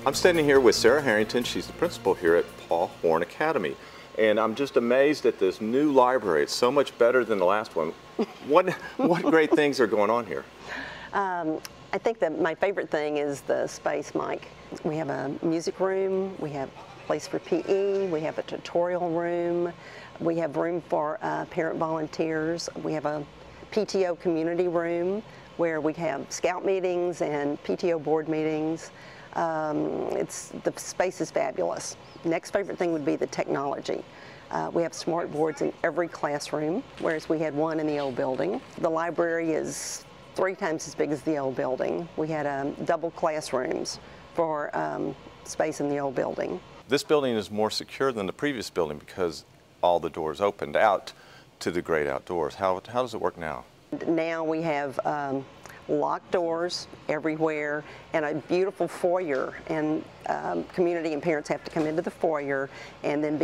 I'm standing here with Sarah Harrington. She's the principal here at Paul Horn Academy. And I'm just amazed at this new library. It's so much better than the last one. What great things are going on here? I think that my favorite thing is the space, Mike. We have a music room, we have a place for PE, we have a tutorial room, we have room for parent volunteers, we have a PTO community room where we have scout meetings and PTO board meetings. The space is fabulous. Next favorite thing would be the technology. We have smart boards in every classroom, whereas we had one in the old building. The library is 3 times as big as the old building. We had double classrooms for space in the old building. This building is more secure than the previous building because all the doors opened out to the great outdoors. How does it work now? Now we have locked doors everywhere and a beautiful foyer, and community and parents have to come into the foyer and then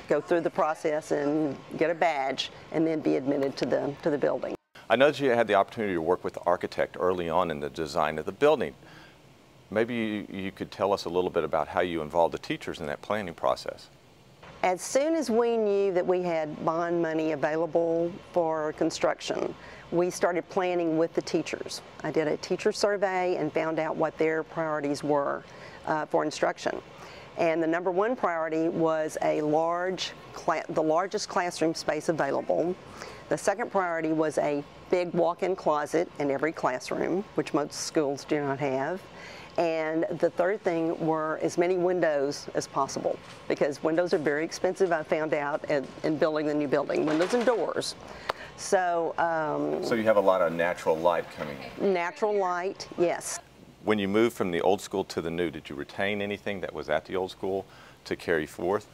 go through the process and get a badge and then be admitted to the building. I know that you had the opportunity to work with the architect early on in the design of the building. Maybe you could tell us a little bit about how you involved the teachers in that planning process. As soon as we knew that we had bond money available for construction, we started planning with the teachers. I did a teacher survey and found out what their priorities were for instruction. And the #1 priority was the largest classroom space available. The second priority was a big walk-in closet in every classroom, which most schools do not have. And the third thing were as many windows as possible, because windows are very expensive, I found out, in building the new building, windows and doors. So you have a lot of natural light coming in. Natural light, yes. When you moved from the old school to the new, did you retain anything that was at the old school to carry forth?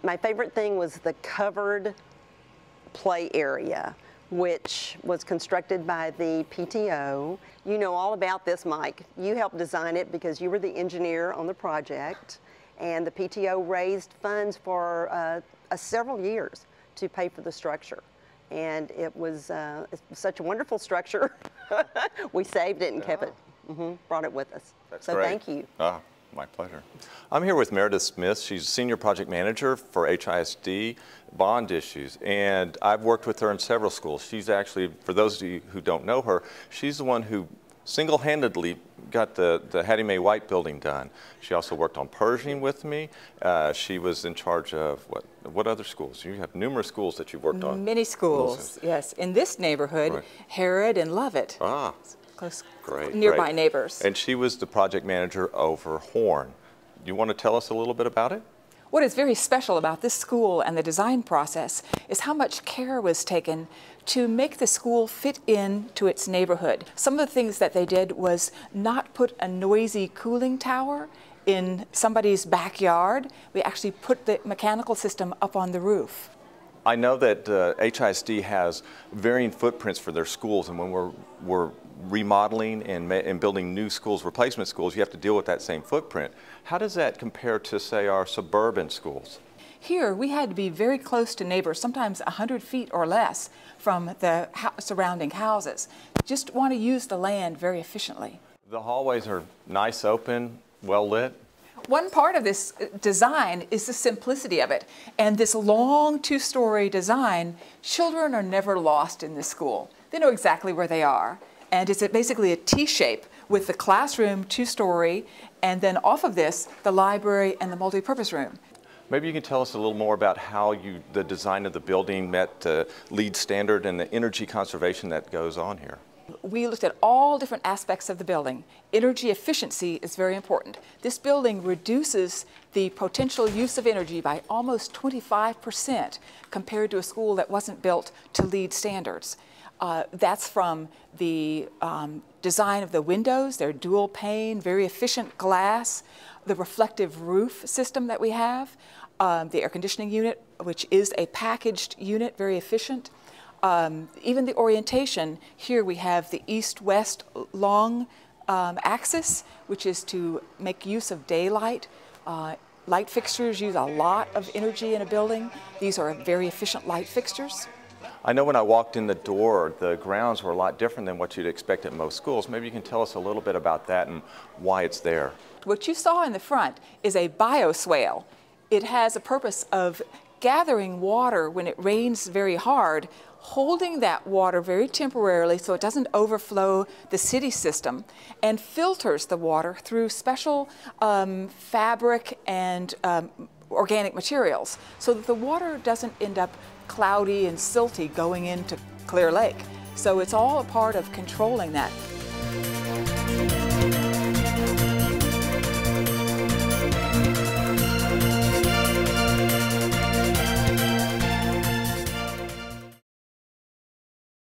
My favorite thing was the covered play area, which was constructed by the PTO. You know all about this, Mike. You helped design it because you were the engineer on the project, and the PTO raised funds for several years to pay for the structure. And it was such a wonderful structure. We saved it and kept it, brought it with us. That's so great. Thank you. My pleasure. I'm here with Meredith Smith. She's Senior Project Manager for HISD bond issues, and I've worked with her in several schools. She's actually, for those of you who don't know her, she's the one who single-handedly got the Hattie Mae White building done. She also worked on Pershing with me. She was in charge of what other schools? You have numerous schools that you've worked on. Many schools, yes. In this neighborhood, right. Harrod and Lovett. Close, nearby neighbors. And she was the project manager over Horn. You want to tell us a little bit about it? What is very special about this school and the design process is how much care was taken to make the school fit into its neighborhood. Some of the things that they did was not put a noisy cooling tower in somebody's backyard. We actually put the mechanical system up on the roof. I know that HISD has varying footprints for their schools, and when we're remodeling and building new schools, replacement schools, you have to deal with that same footprint. How does that compare to, say, our suburban schools? Here, we had to be very close to neighbors, sometimes 100 feet or less from the surrounding houses. Just want to use the land very efficiently. The hallways are nice, open, well lit. One part of this design is the simplicity of it. And this long 2-story design, children are never lost in this school. They know exactly where they are. And it's basically a T-shape with the classroom 2-story, and then off of this, the library and the multi-purpose room. Maybe you can tell us a little more about how the design of the building met the LEED standard and the energy conservation that goes on here. We looked at all different aspects of the building. Energy efficiency is very important. This building reduces the potential use of energy by almost 25% compared to a school that wasn't built to LEED standards. That's from the design of the windows, they're dual pane, very efficient glass, the reflective roof system that we have, the air conditioning unit, which is a packaged unit, very efficient. Even the orientation, here we have the east-west long axis, which is to make use of daylight. Light fixtures use a lot of energy in a building. These are very efficient light fixtures. I know when I walked in the door, the grounds were a lot different than what you'd expect at most schools. Maybe you can tell us a little bit about that and why it's there. What you saw in the front is a bioswale. It has a purpose of gathering water when it rains very hard, holding that water very temporarily so it doesn't overflow the city system, and filters the water through special fabric and organic materials so that the water doesn't end up cloudy and silty going into Clear Lake. So it's all a part of controlling that.